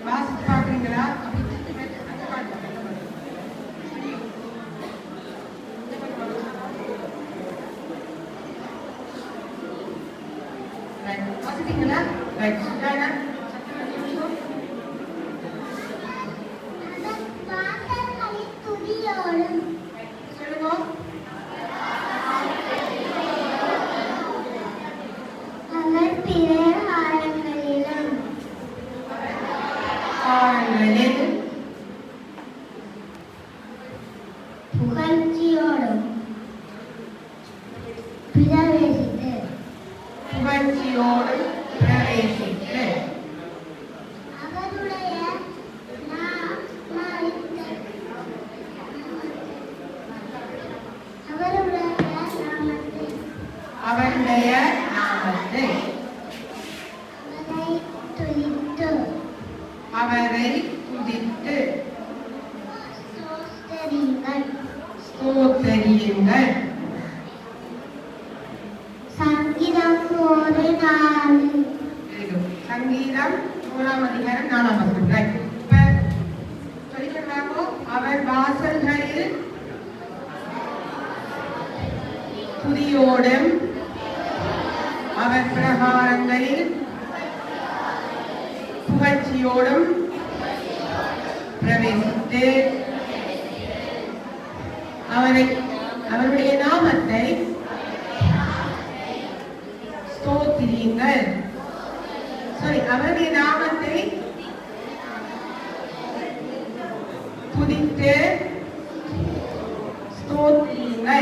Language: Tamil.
வாசித்து பார்க்குறீங்களா? வாசித்தீங்களா? ரைட். புகழ்ச்சியோடும் பிரவேசித்து அவருடைய நாமத்தை அவரை துதித்து ஸ்தோத்தரியுங்கள். சங்கீதம் 1:4. சங்கீதம் 1:4. இப்ப சொல்லிக்கிறாங்க, அவர் வாசல்களில் துதியோடும் அவர் பிரகாரங்களில் புகழ்ச்சியோடும் பிரவேசித்து அவருடைய நாமத்தை ஸ்தோத்திரியுங்கள். அவருடைய நாமத்தை துதித்து